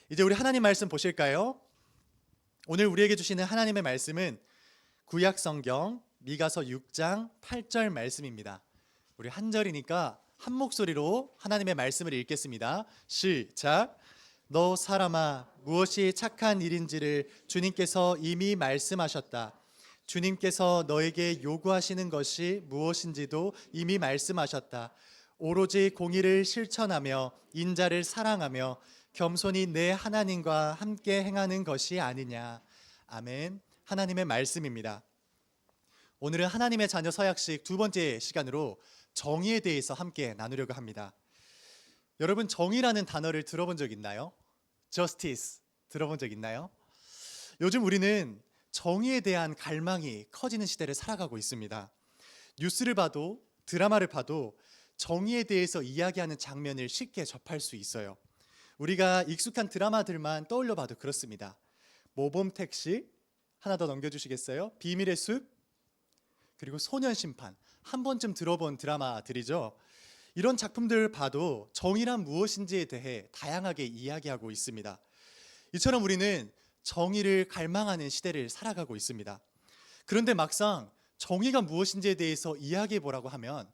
이제 우리 하나님 말씀 보실까요? 오늘 우리에게 주시는 하나님의 말씀은 구약 성경 미가서 6장 8절 말씀입니다. 우리 한 절이니까 한 목소리로 하나님의 말씀을 읽겠습니다. 시작. 너 사람아, 무엇이 착한 일인지를 주님께서 이미 말씀하셨다. 주님께서 너에게 요구하시는 것이 무엇인지도 이미 말씀하셨다. 오로지 공의를 실천하며 인자를 사랑하며 겸손히 내 하나님과 함께 행하는 것이 아니냐. 아멘. 하나님의 말씀입니다. 오늘은 하나님의 자녀 서약식 두 번째 시간으로 정의에 대해서 함께 나누려고 합니다. 여러분, 정의라는 단어를 들어본 적 있나요? Justice 들어본 적 있나요? 요즘 우리는 정의에 대한 갈망이 커지는 시대를 살아가고 있습니다. 뉴스를 봐도 드라마를 봐도 정의에 대해서 이야기하는 장면을 쉽게 접할 수 있어요. 우리가 익숙한 드라마들만 떠올려 봐도 그렇습니다. 모범택시, 하나 더 넘겨주시겠어요? 비밀의 숲, 그리고 소년심판, 한 번쯤 들어본 드라마들이죠. 이런 작품들 봐도 정의란 무엇인지에 대해 다양하게 이야기하고 있습니다. 이처럼 우리는 정의를 갈망하는 시대를 살아가고 있습니다. 그런데 막상 정의가 무엇인지에 대해서 이야기해 보라고 하면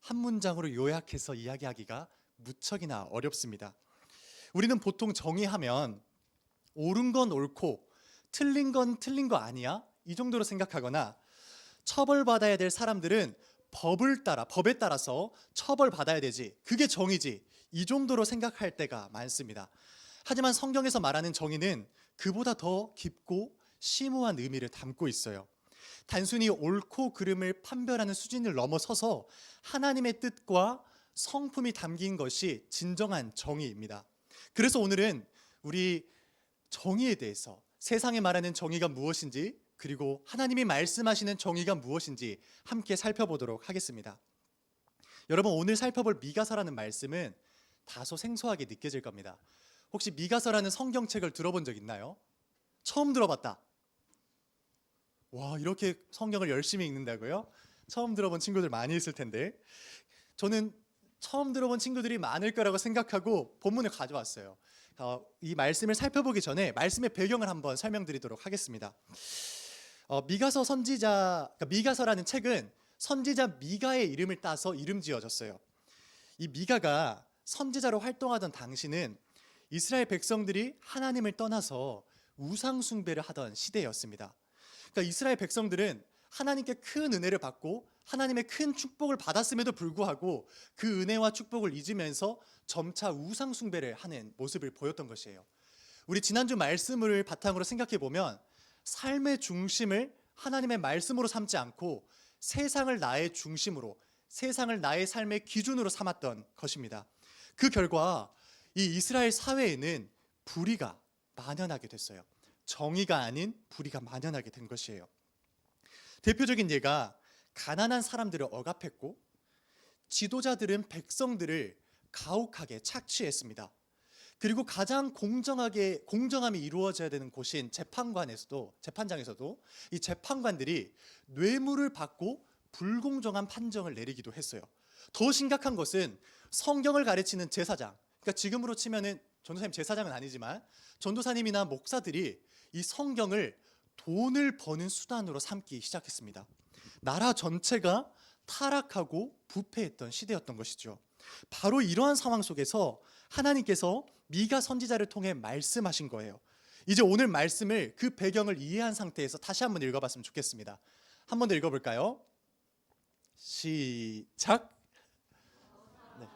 한 문장으로 요약해서 이야기하기가 무척이나 어렵습니다. 우리는 보통 정의하면 옳은 건 옳고 틀린 건 틀린 거 아니야? 이 정도로 생각하거나 처벌받아야 될 사람들은 법에 따라서 처벌받아야 되지. 그게 정의지. 이 정도로 생각할 때가 많습니다. 하지만 성경에서 말하는 정의는 그보다 더 깊고 심오한 의미를 담고 있어요. 단순히 옳고 그름을 판별하는 수준을 넘어서서 하나님의 뜻과 성품이 담긴 것이 진정한 정의입니다. 그래서 오늘은 우리 정의에 대해서, 세상에 말하는 정의가 무엇인지, 그리고 하나님이 말씀하시는 정의가 무엇인지 함께 살펴보도록 하겠습니다. 여러분, 오늘 살펴볼 미가서라는 말씀은 다소 생소하게 느껴질 겁니다. 혹시 미가서라는 성경책을 들어본 적 있나요? 처음 들어봤다. 와, 이렇게 성경을 열심히 읽는다고요? 처음 들어본 친구들 많이 있을 텐데, 저는 처음 들어본 친구들이 많을 거라고 생각하고 본문을 가져왔어요. 이 말씀을 살펴보기 전에 말씀의 배경을 한번 설명드리도록 하겠습니다. 미가서 선지자, 그러니까 미가서라는 책은 선지자 미가의 이름을 따서 이름 지어졌어요. 이 미가가 선지자로 활동하던 당시는 이스라엘 백성들이 하나님을 떠나서 우상 숭배를 하던 시대였습니다. 그러니까 이스라엘 백성들은 하나님께 큰 은혜를 받고 하나님의 큰 축복을 받았음에도 불구하고 그 은혜와 축복을 잊으면서 점차 우상 숭배를 하는 모습을 보였던 것이에요. 우리 지난주 말씀을 바탕으로 생각해 보면 삶의 중심을 하나님의 말씀으로 삼지 않고 세상을 나의 중심으로, 세상을 나의 삶의 기준으로 삼았던 것입니다. 그 결과 이 이스라엘 사회에는 불의가 만연하게 됐어요. 정의가 아닌 불의가 만연하게 된 것이에요. 대표적인 예가 가난한 사람들을 억압했고 지도자들은 백성들을 가혹하게 착취했습니다. 그리고 가장 공정함이 이루어져야 되는 곳인 재판장에서도 이 재판관들이 뇌물을 받고 불공정한 판정을 내리기도 했어요. 더 심각한 것은 성경을 가르치는 제사장, 그러니까 지금으로 치면은 전도사님, 제사장은 아니지만 전도사님이나 목사들이 이 성경을 돈을 버는 수단으로 삼기 시작했습니다. 나라 전체가 타락하고 부패했던 시대였던 것이죠. 바로 이러한 상황 속에서 하나님께서 미가 선지자를 통해 말씀하신 거예요. 이제 오늘 말씀을, 그 배경을 이해한 상태에서 다시 한번 읽어봤으면 좋겠습니다. 한 번 더 읽어볼까요? 시작. 네.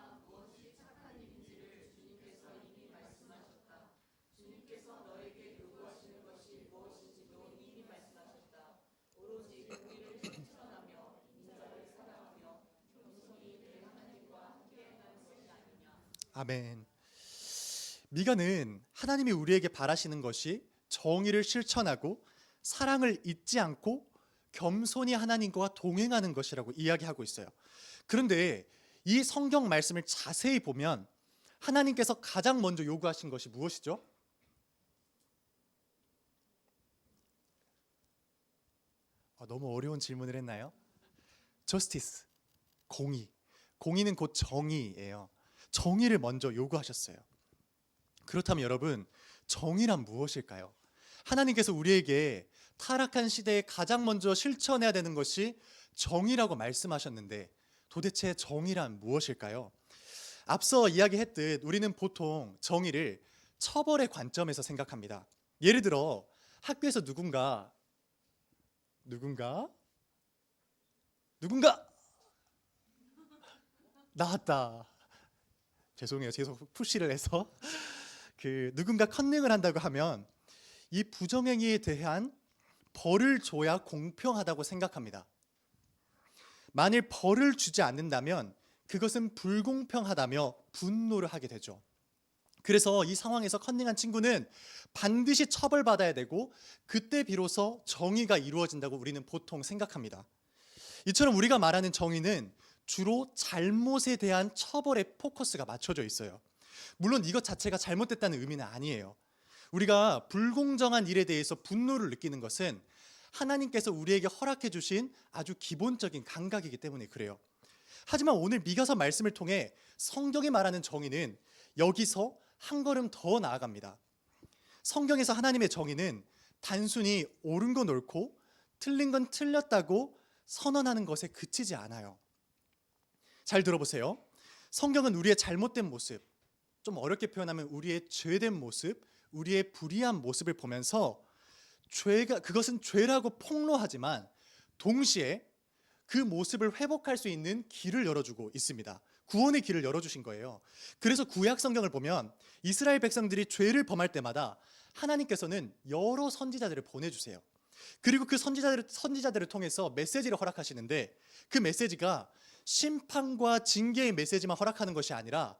아멘. 미가는 하나님이 우리에게 바라시는 것이 정의를 실천하고 사랑을 잊지 않고 겸손히 하나님과 동행하는 것이라고 이야기하고 있어요. 그런데 이 성경 말씀을 자세히 보면 하나님께서 가장 먼저 요구하신 것이 무엇이죠? 너무 어려운 질문을 했나요? Justice, 공의. 공의는 곧 정의예요. 정의를 먼저 요구하셨어요. 그렇다면 여러분, 정의란 무엇일까요? 하나님께서 우리에게 타락한 시대에 가장 먼저 실천해야 되는 것이 정의라고 말씀하셨는데 도대체 정의란 무엇일까요? 앞서 이야기했듯 우리는 보통 정의를 처벌의 관점에서 생각합니다. 예를 들어 학교에서 누군가 나왔다. 죄송해요. 계속 푸시를 해서 누군가 컨닝을 한다고 하면 이 부정행위에 대한 벌을 줘야 공평하다고 생각합니다. 만일 벌을 주지 않는다면 그것은 불공평하다며 분노를 하게 되죠. 그래서 이 상황에서 컨닝한 친구는 반드시 처벌받아야 되고 그때 비로소 정의가 이루어진다고 우리는 보통 생각합니다. 이처럼 우리가 말하는 정의는 주로 잘못에 대한 처벌에 포커스가 맞춰져 있어요. 물론 이것 자체가 잘못됐다는 의미는 아니에요. 우리가 불공정한 일에 대해서 분노를 느끼는 것은 하나님께서 우리에게 허락해 주신 아주 기본적인 감각이기 때문에 그래요. 하지만 오늘 미가서 말씀을 통해 성경이 말하는 정의는 여기서 한 걸음 더 나아갑니다. 성경에서 하나님의 정의는 단순히 옳은 건 옳고 틀린 건 틀렸다고 선언하는 것에 그치지 않아요. 잘 들어보세요. 성경은 우리의 잘못된 모습, 좀 어렵게 표현하면 우리의 죄된 모습, 우리의 불의한 모습을 보면서 그것은 죄라고 폭로하지만 동시에 그 모습을 회복할 수 있는 길을 열어주고 있습니다. 구원의 길을 열어주신 거예요. 그래서 구약 성경을 보면 이스라엘 백성들이 죄를 범할 때마다 하나님께서는 여러 선지자들을 보내주세요. 그리고 그 선지자들을 통해서 메시지를 허락하시는데 그 메시지가 심판과 징계의 메시지만 허락하는 것이 아니라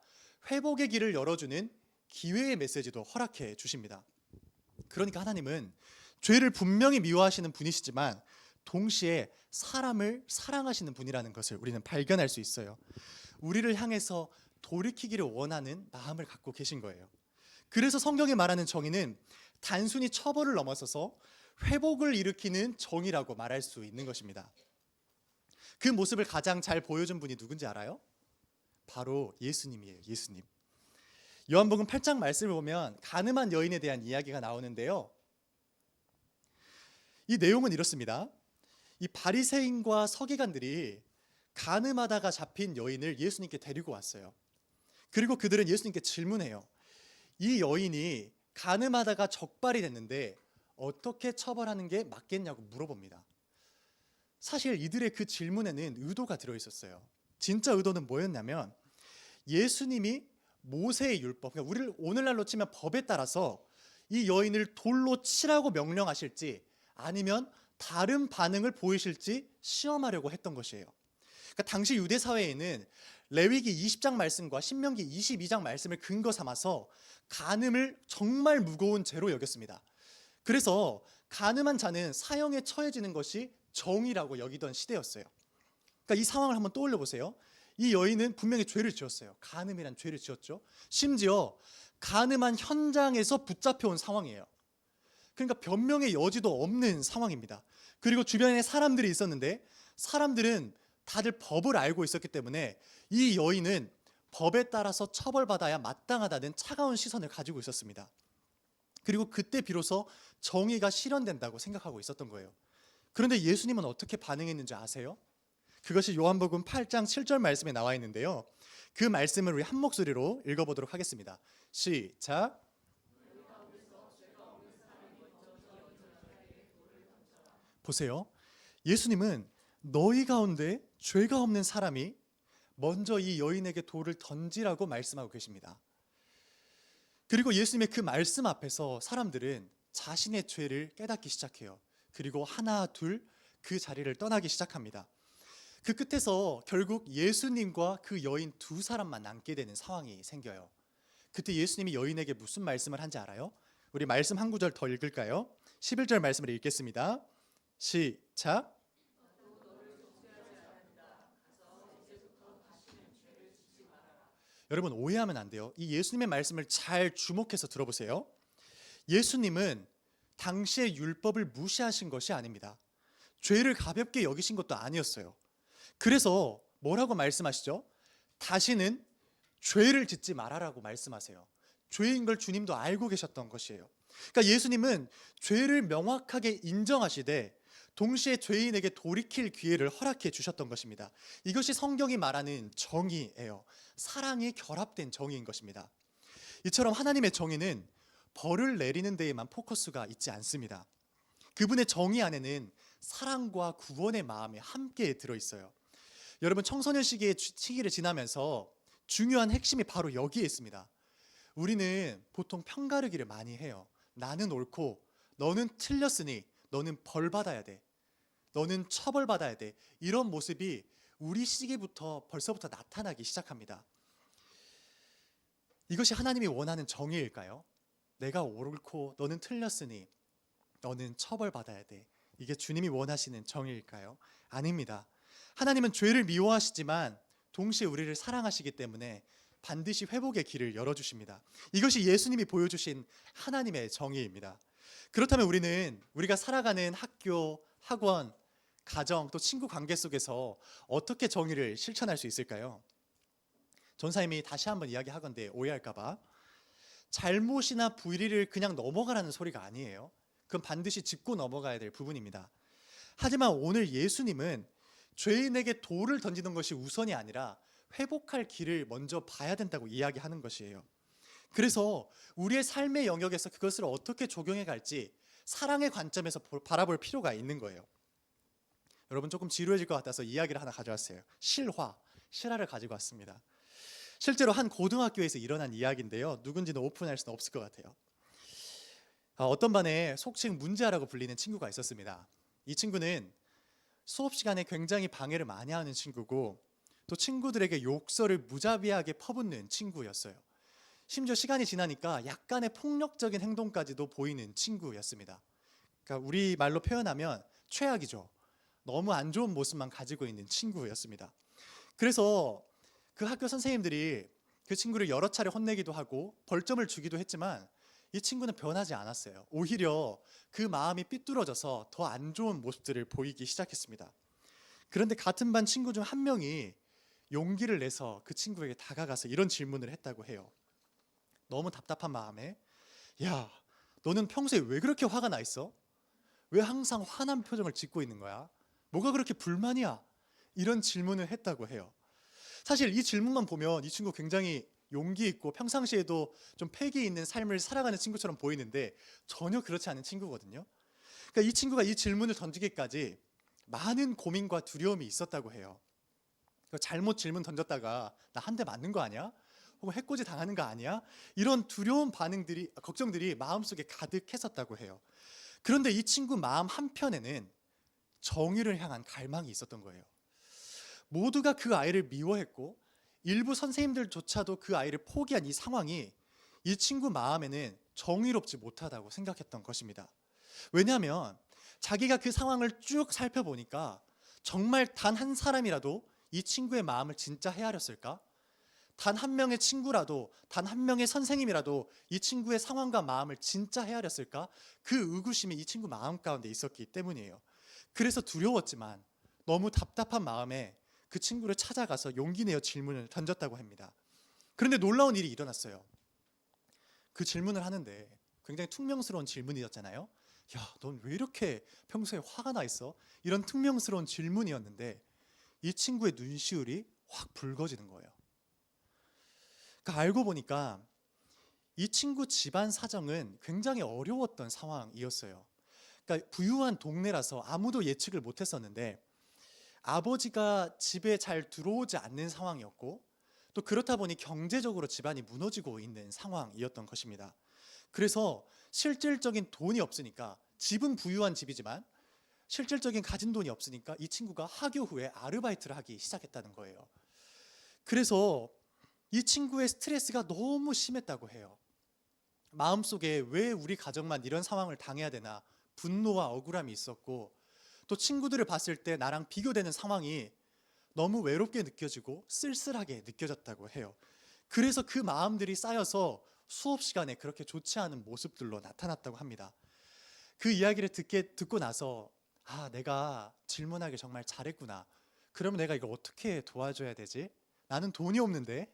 회복의 길을 열어주는 기회의 메시지도 허락해 주십니다. 그러니까 하나님은 죄를 분명히 미워하시는 분이시지만 동시에 사람을 사랑하시는 분이라는 것을 우리는 발견할 수 있어요. 우리를 향해서 돌이키기를 원하는 마음을 갖고 계신 거예요. 그래서 성경이 말하는 정의는 단순히 처벌을 넘어서서 회복을 일으키는 정의라고 말할 수 있는 것입니다. 그 모습을 가장 잘 보여준 분이 누군지 알아요? 바로 예수님이에요. 예수님. 요한복음 8장 말씀을 보면 가늠한 여인에 대한 이야기가 나오는데요. 이 내용은 이렇습니다. 이 바리새인과 서기관들이 간음하다가 잡힌 여인을 예수님께 데리고 왔어요. 그리고 그들은 예수님께 질문해요. 이 여인이 간음하다가 적발이 됐는데 어떻게 처벌하는 게 맞겠냐고 물어봅니다. 사실 이들의 그 질문에는 의도가 들어있었어요. 진짜 의도는 뭐였냐면 예수님이 모세의 율법, 그러니까 우리를 오늘날로 치면 법에 따라서 이 여인을 돌로 치라고 명령하실지 아니면 다른 반응을 보이실지 시험하려고 했던 것이에요. 그러니까 당시 유대 사회에는 레위기 20장 말씀과 신명기 22장 말씀을 근거 삼아서 간음을 정말 무거운 죄로 여겼습니다. 그래서 간음한 자는 사형에 처해지는 것이 정의라고 여기던 시대였어요. 그러니까 이 상황을 한번 떠올려 보세요. 이 여인은 분명히 죄를 지었어요. 간음이란 죄를 지었죠. 심지어 간음한 현장에서 붙잡혀온 상황이에요. 그러니까 변명의 여지도 없는 상황입니다. 그리고 주변에 사람들이 있었는데 사람들은 다들 법을 알고 있었기 때문에 이 여인은 법에 따라서 처벌받아야 마땅하다는 차가운 시선을 가지고 있었습니다. 그리고 그때 비로소 정의가 실현된다고 생각하고 있었던 거예요. 그런데 예수님은 어떻게 반응했는지 아세요? 그것이 요한복음 8장 7절 말씀에 나와 있는데요. 그 말씀을 우리 한 목소리로 읽어보도록 하겠습니다. 시작. 보세요. 예수님은 너희 가운데 죄가 없는 사람이 먼저 이 여인에게 돌을 던지라고 말씀하고 계십니다. 그리고 예수님의 그 말씀 앞에서 사람들은 자신의 죄를 깨닫기 시작해요. 그리고 하나 둘 그 자리를 떠나기 시작합니다. 그 끝에서 결국 예수님과 그 여인 두 사람만 남게 되는 상황이 생겨요. 그때 예수님이 여인에게 무슨 말씀을 한지 알아요? 우리 말씀 한 구절 더 읽을까요? 11절 말씀을 읽겠습니다. 시작. 여러분 오해하면 안 돼요. 이 예수님의 말씀을 잘 주목해서 들어보세요. 예수님은 당시의 율법을 무시하신 것이 아닙니다. 죄를 가볍게 여기신 것도 아니었어요. 그래서 뭐라고 말씀하시죠? 다시는 죄를 짓지 말아라고 말씀하세요. 죄인 걸 주님도 알고 계셨던 것이에요. 그러니까 예수님은 죄를 명확하게 인정하시되 동시에 죄인에게 돌이킬 기회를 허락해 주셨던 것입니다. 이것이 성경이 말하는 정의예요. 사랑이 결합된 정의인 것입니다. 이처럼 하나님의 정의는 벌을 내리는 데에만 포커스가 있지 않습니다. 그분의 정의 안에는 사랑과 구원의 마음이 함께 들어있어요. 여러분, 청소년 시기를 지나면서 중요한 핵심이 바로 여기에 있습니다. 우리는 보통 편가르기를 많이 해요. 나는 옳고 너는 틀렸으니 너는 벌 받아야 돼. 너는 처벌받아야 돼. 이런 모습이 우리 시기부터 벌써부터 나타나기 시작합니다. 이것이 하나님이 원하는 정의일까요? 내가 옳고 너는 틀렸으니 너는 처벌받아야 돼. 이게 주님이 원하시는 정의일까요? 아닙니다. 하나님은 죄를 미워하시지만 동시에 우리를 사랑하시기 때문에 반드시 회복의 길을 열어주십니다. 이것이 예수님이 보여주신 하나님의 정의입니다. 그렇다면 우리가 살아가는 학교, 학원, 가정, 또 친구 관계 속에서 어떻게 정의를 실천할 수 있을까요? 전사님이 다시 한번 이야기하건대 오해할까봐, 잘못이나 불의를 그냥 넘어가라는 소리가 아니에요. 그건 반드시 짚고 넘어가야 될 부분입니다. 하지만 오늘 예수님은 죄인에게 돌을 던지는 것이 우선이 아니라 회복할 길을 먼저 봐야 된다고 이야기하는 것이에요. 그래서 우리의 삶의 영역에서 그것을 어떻게 적용해 갈지 사랑의 관점에서 바라볼 필요가 있는 거예요. 여러분, 조금 지루해질 것 같아서 이야기를 하나 가져왔어요. 실화를 가지고 왔습니다. 실제로 한 고등학교에서 일어난 이야기인데요. 누군지는 오픈할 수는 없을 것 같아요. 어떤 반에 속칭 문제아라고 불리는 친구가 있었습니다. 이 친구는 수업 시간에 굉장히 방해를 많이 하는 친구고, 또 친구들에게 욕설을 무자비하게 퍼붓는 친구였어요. 심지어 시간이 지나니까 약간의 폭력적인 행동까지도 보이는 친구였습니다. 그러니까 우리 말로 표현하면 최악이죠. 너무 안 좋은 모습만 가지고 있는 친구였습니다. 그래서 그 학교 선생님들이 그 친구를 여러 차례 혼내기도 하고 벌점을 주기도 했지만 이 친구는 변하지 않았어요. 오히려 그 마음이 삐뚤어져서 더 안 좋은 모습들을 보이기 시작했습니다. 그런데 같은 반 친구 중 한 명이 용기를 내서 그 친구에게 다가가서 이런 질문을 했다고 해요. 너무 답답한 마음에, 야, 너는 평소에 왜 그렇게 화가 나 있어? 왜 항상 화난 표정을 짓고 있는 거야? 뭐가 그렇게 불만이야? 이런 질문을 했다고 해요. 사실 이 질문만 보면 이 친구 굉장히 용기 있고 평상시에도 좀 패기 있는 삶을 살아가는 친구처럼 보이는데 전혀 그렇지 않은 친구거든요. 그러니까 이 친구가 이 질문을 던지기까지 많은 고민과 두려움이 있었다고 해요. 잘못 질문 던졌다가 나 한 대 맞는 거 아니야? 혹은 해코지 당하는 거 아니야? 이런 두려운 걱정들이 마음속에 가득했었다고 해요. 그런데 이 친구 마음 한편에는 정의를 향한 갈망이 있었던 거예요. 모두가 그 아이를 미워했고 일부 선생님들조차도 그 아이를 포기한 이 상황이 이 친구 마음에는 정의롭지 못하다고 생각했던 것입니다. 왜냐하면 자기가 그 상황을 쭉 살펴보니까 정말 단 한 사람이라도 이 친구의 마음을 진짜 헤아렸을까? 단 한 명의 친구라도, 단 한 명의 선생님이라도 이 친구의 상황과 마음을 진짜 헤아렸을까? 그 의구심이 이 친구 마음 가운데 있었기 때문이에요. 그래서 두려웠지만 너무 답답한 마음에 그 친구를 찾아가서 용기 내어 질문을 던졌다고 합니다. 그런데 놀라운 일이 일어났어요. 그 질문을 하는데 굉장히 퉁명스러운 질문이었잖아요. 야, 넌 왜 이렇게 평소에 화가 나 있어? 이런 퉁명스러운 질문이었는데 이 친구의 눈시울이 확 붉어지는 거예요. 그러니까 알고 보니까 이 친구 집안 사정은 굉장히 어려웠던 상황이었어요. 그러니까 부유한 동네라서 아무도 예측을 못했었는데 아버지가 집에 잘 들어오지 않는 상황이었고, 또 그렇다 보니 경제적으로 집안이 무너지고 있는 상황이었던 것입니다. 그래서 실질적인 돈이 없으니까, 집은 부유한 집이지만 실질적인 가진 돈이 없으니까 이 친구가 하교 후에 아르바이트를 하기 시작했다는 거예요. 그래서 이 친구의 스트레스가 너무 심했다고 해요. 마음속에 왜 우리 가정만 이런 상황을 당해야 되나 분노와 억울함이 있었고, 또 친구들을 봤을 때 나랑 비교되는 상황이 너무 외롭게 느껴지고 쓸쓸하게 느껴졌다고 해요. 그래서 그 마음들이 쌓여서 수업 시간에 그렇게 좋지 않은 모습들로 나타났다고 합니다. 그 이야기를 듣고 나서 내가 질문하기 정말 잘했구나. 그러면 내가 이걸 어떻게 도와줘야 되지? 나는 돈이 없는데,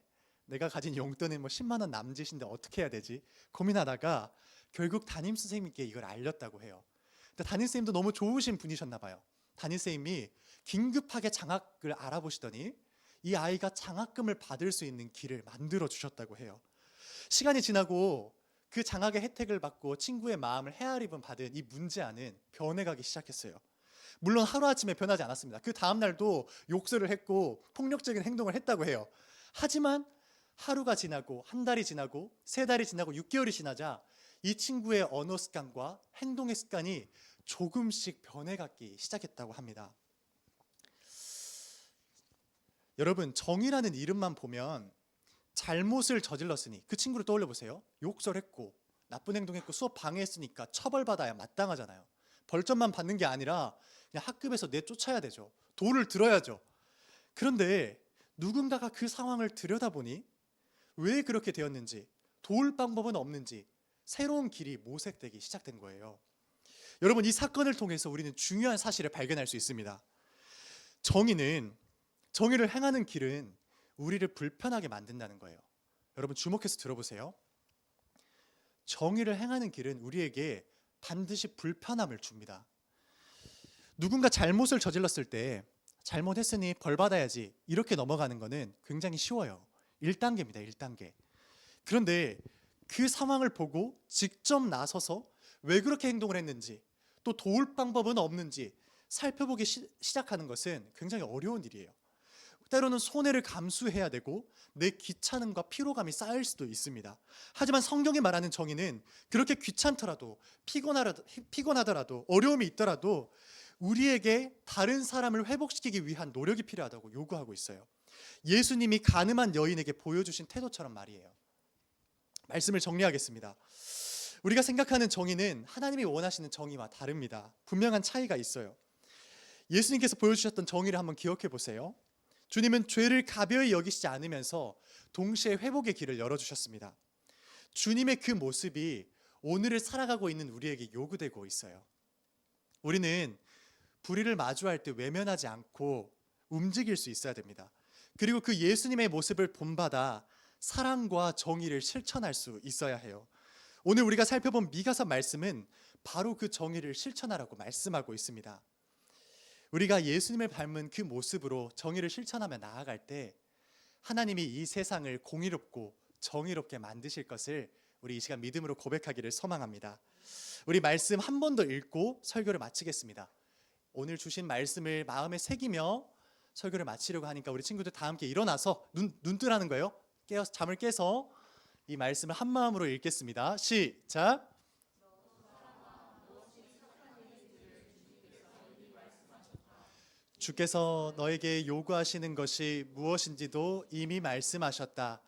내가 가진 용돈은 뭐 10만 원 남짓인데 어떻게 해야 되지? 고민하다가 결국 담임 선생님께 이걸 알렸다고 해요. 근데 담임 선생님도 너무 좋으신 분이셨나 봐요. 담임 선생님이 긴급하게 장학을 알아보시더니 이 아이가 장학금을 받을 수 있는 길을 만들어 주셨다고 해요. 시간이 지나고 그 장학의 혜택을 받고 친구의 마음을 헤아리분 받은 이 문제아는 변해가기 시작했어요. 물론 하루아침에 변하지 않았습니다. 그 다음날도 욕설을 했고 폭력적인 행동을 했다고 해요. 하지만 하루가 지나고 한 달이 지나고 세 달이 지나고 6개월이 지나자 이 친구의 언어 습관과 행동의 습관이 조금씩 변해가기 시작했다고 합니다. 여러분, 정이라는 이름만 보면 잘못을 저질렀으니 그 친구를 떠올려 보세요. 욕설했고 나쁜 행동했고 수업 방해했으니까 처벌받아야 마땅하잖아요. 벌점만 받는 게 아니라 그냥 학급에서 내쫓아야 되죠. 도를 들어야죠. 그런데 누군가가 그 상황을 들여다보니 왜 그렇게 되었는지, 도울 방법은 없는지 새로운 길이 모색되기 시작된 거예요. 여러분, 이 사건을 통해서 우리는 중요한 사실을 발견할 수 있습니다. 정의를 행하는 길은 우리를 불편하게 만든다는 거예요. 여러분, 주목해서 들어보세요. 정의를 행하는 길은 우리에게 반드시 불편함을 줍니다. 누군가 잘못을 저질렀을 때 잘못했으니 벌 받아야지 이렇게 넘어가는 것은 굉장히 쉬워요. 1단계입니다. 1단계. 그런데 그 상황을 보고 직접 나서서 왜 그렇게 행동을 했는지, 또 도울 방법은 없는지 살펴보기 시작하는 것은 굉장히 어려운 일이에요. 때로는 손해를 감수해야 되고 내 귀찮음과 피로감이 쌓일 수도 있습니다. 하지만 성경이 말하는 정의는 그렇게 귀찮더라도 피곤하더라도 어려움이 있더라도 우리에게 다른 사람을 회복시키기 위한 노력이 필요하다고 요구하고 있어요. 예수님이 가늠한 여인에게 보여주신 태도처럼 말이에요. 말씀을 정리하겠습니다. 우리가 생각하는 정의는 하나님이 원하시는 정의와 다릅니다. 분명한 차이가 있어요. 예수님께서 보여주셨던 정의를 한번 기억해 보세요. 주님은 죄를 가벼이 여기시지 않으면서 동시에 회복의 길을 열어주셨습니다. 주님의 그 모습이 오늘을 살아가고 있는 우리에게 요구되고 있어요. 우리는 불의를 마주할 때 외면하지 않고 움직일 수 있어야 됩니다. 그리고 그 예수님의 모습을 본받아 사랑과 정의를 실천할 수 있어야 해요. 오늘 우리가 살펴본 미가서 말씀은 바로 그 정의를 실천하라고 말씀하고 있습니다. 우리가 예수님을 닮은 그 모습으로 정의를 실천하며 나아갈 때 하나님이 이 세상을 공의롭고 정의롭게 만드실 것을 우리 이 시간 믿음으로 고백하기를 소망합니다. 우리 말씀 한 번 더 읽고 설교를 마치겠습니다. 오늘 주신 말씀을 마음에 새기며 설교를 마치려고 하니까 우리 친구들 다 함께 일어나서 눈 뜨라는 거예요. 잠을 깨서 이 말씀을 한 마음으로 읽겠습니다. 시작. 주께서 너에게 요구하시는 것이 무엇인지도 이미 말씀하셨다.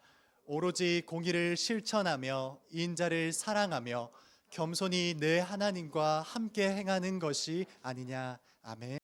오로지 공의를 실천하며 인자를 사랑하며 겸손히 내 하나님과 함께 행하는 것이 아니냐. 아멘.